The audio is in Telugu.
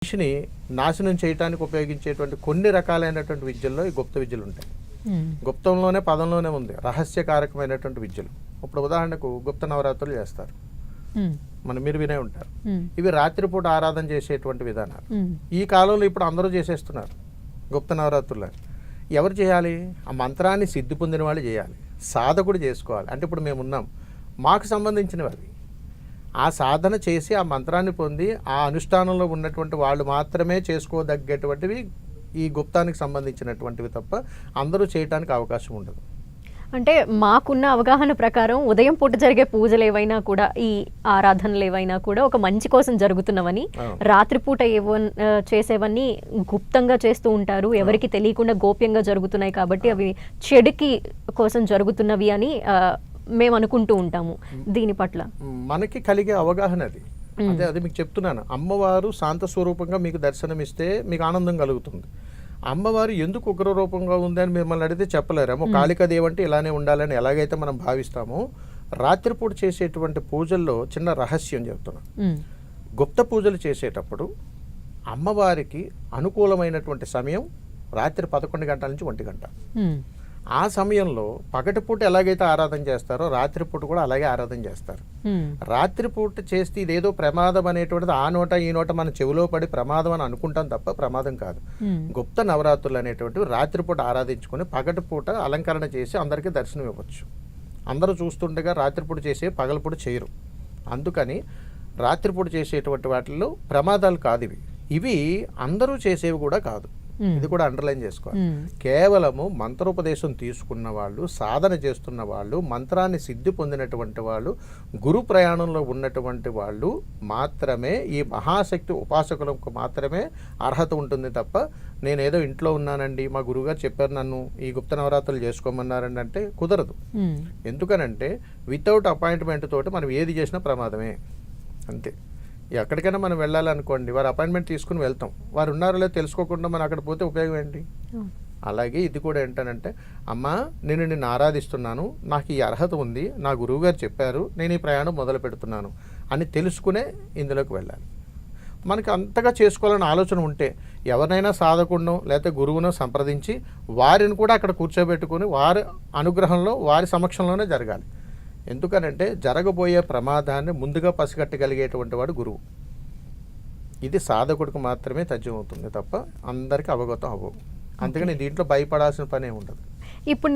మనిషిని నాశనం చేయడానికి ఉపయోగించేటువంటి కొన్ని రకాలైనటువంటి విద్యల్లో ఈ గుప్త విద్యలు ఉంటాయి. గుప్తంలోనే పదంలోనే ఉంది రహస్యకారకమైనటువంటి విద్యలు. ఇప్పుడు ఉదాహరణకు గుప్త నవరాత్రులు చేస్తారు, మీరు వినే ఉంటారు. ఇవి రాత్రిపూట ఆరాధన చేసేటువంటి విధానాలు. ఈ కాలంలో ఇప్పుడు అందరూ చేసేస్తున్నారు గుప్త నవరాత్రులు. ఎవరు చేయాలి? ఆ మంత్రాన్ని సిద్ధి పొందిన వాళ్ళు చేయాలి, సాధకుడు చేసుకోవాలి. అంటే ఇప్పుడు మేము ఉన్నాం, మాకు సంబంధించినవి అవి. ఆ సాధన చేసి ఆ మంత్రాన్ని పొంది ఆ అనుష్ఠానంలో ఉన్నటువంటి వాళ్ళు మాత్రమే చేసుకోదగ్గటువంటివి ఈ గుప్తానికి సంబంధించినటువంటివి తప్ప అందరూ చేయడానికి అవకాశం ఉండదు. అంటే మాకున్న అవగాహన ప్రకారం ఉదయం పూట జరిగే పూజలు ఏవైనా కూడా, ఈ ఆరాధనలు ఏవైనా కూడా ఒక మంచి కోసం జరుగుతున్నవని, రాత్రిపూట చేసేవన్నీ గుప్తంగా చేస్తూ ఉంటారు, ఎవరికి తెలియకుండా గోప్యంగా జరుగుతున్నాయి కాబట్టి అవి చెడుకి కోసం జరుగుతున్నవి అని మేము అనుకుంటూ ఉంటాము. దీని పట్ల మనకి కలిగే అవగాహన అది. అది మీకు చెప్తున్నాను. అమ్మవారు శాంత స్వరూపంగా మీకు దర్శనమిస్తే మీకు ఆనందం కలుగుతుంది. అమ్మవారు ఎందుకు ఉగ్ర రూపంగా ఉందని మిమ్మల్ని అడిగితే చెప్పలేరేమో. కాళికాదేవి అంటే ఇలానే ఉండాలని ఎలాగైతే మనం భావిస్తామో, రాత్రిపూట చేసేటువంటి పూజల్లో చిన్న రహస్యం చెప్తున్నాం. గుప్త పూజలు చేసేటప్పుడు అమ్మవారికి అనుకూలమైనటువంటి సమయం రాత్రి 11 గంటల నుంచి 1 గంట. ఆ సమయంలో పగటిపూట ఎలాగైతే ఆరాధన చేస్తారో రాత్రిపూట కూడా అలాగే ఆరాధన చేస్తారు. రాత్రిపూట చేస్తే ఇదేదో ప్రమాదం అనేటువంటిది ఆ నోట ఈ నోట మన చెవిలో పడి ప్రమాదం అని అనుకుంటాం తప్ప ప్రమాదం కాదు. గుప్త నవరాత్రులు అనేటువంటివి రాత్రిపూట ఆరాధించుకొని పగటిపూట అలంకరణ చేసి అందరికీ దర్శనం ఇవ్వచ్చు. అందరూ చూస్తుండగా రాత్రిపూట చేసే పగలపూట చేయరు. అందుకని రాత్రిపూట చేసేటువంటి వాటిల్లో ప్రమాదాలు కాదు ఇవి. ఇవి అందరూ చేసేవి కూడా కాదు. ఇది కూడా అండర్లైన్ చేసుకోవాలి. కేవలము మంత్రోపదేశం తీసుకున్న వాళ్ళు, సాధన చేస్తున్న వాళ్ళు, మంత్రాన్ని సిద్ధి పొందినటువంటి వాళ్ళు, గురు ప్రయాణంలో ఉన్నటువంటి వాళ్ళు మాత్రమే ఈ మహాశక్తి ఉపాసకులకు మాత్రమే అర్హత ఉంటుంది తప్ప నేనేదో ఇంట్లో ఉన్నానండి, మా గురువుగారు చెప్పారు నన్ను ఈ గుప్త నవరాత్రులు చేసుకోమన్నారండి అంటే కుదరదు. ఎందుకనంటే వితౌట్ అపాయింట్మెంట్ తోటి మనం ఏది చేసినా ప్రమాదమే. అంతే. ఎక్కడికైనా మనం వెళ్ళాలనుకోండి, వారు అపాయింట్మెంట్ తీసుకుని వెళ్తాం, వారు ఉన్నారో లేదో తెలుసుకోకుండా మనం అక్కడ పోతే ఉపయోగం ఏంటి? అలాగే ఇది కూడా ఏంటనంటే, అమ్మా నేను నిన్ను ఆరాధిస్తున్నాను, నాకు ఈ అర్హత ఉంది, నా గురువుగారు చెప్పారు, నేను ఈ ప్రయాణం మొదలు పెడుతున్నాను అని తెలుసుకునే ఇందులోకి వెళ్ళాలి. మనకి అంతగా చేసుకోవాలని ఆలోచన ఉంటే ఎవరినైనా సాధకుడినో లేకపోతే గురువునో సంప్రదించి వారిని కూడా అక్కడ కూర్చోబెట్టుకుని వారి అనుగ్రహంలో వారి సమక్షంలోనే జరగాలి. ఎందుకనంటే జరగబోయే ప్రమాదాన్ని ముందుగా పసిగట్టగలిగేటువంటి వాడు గురువు. ఇది సాధకుడికి మాత్రమే తథ్యం అవుతుంది తప్ప అందరికీ అవగతం అవ్వవు. అందుకని దీంట్లో భయపడాల్సిన పని ఉండదు. ఇప్పుడు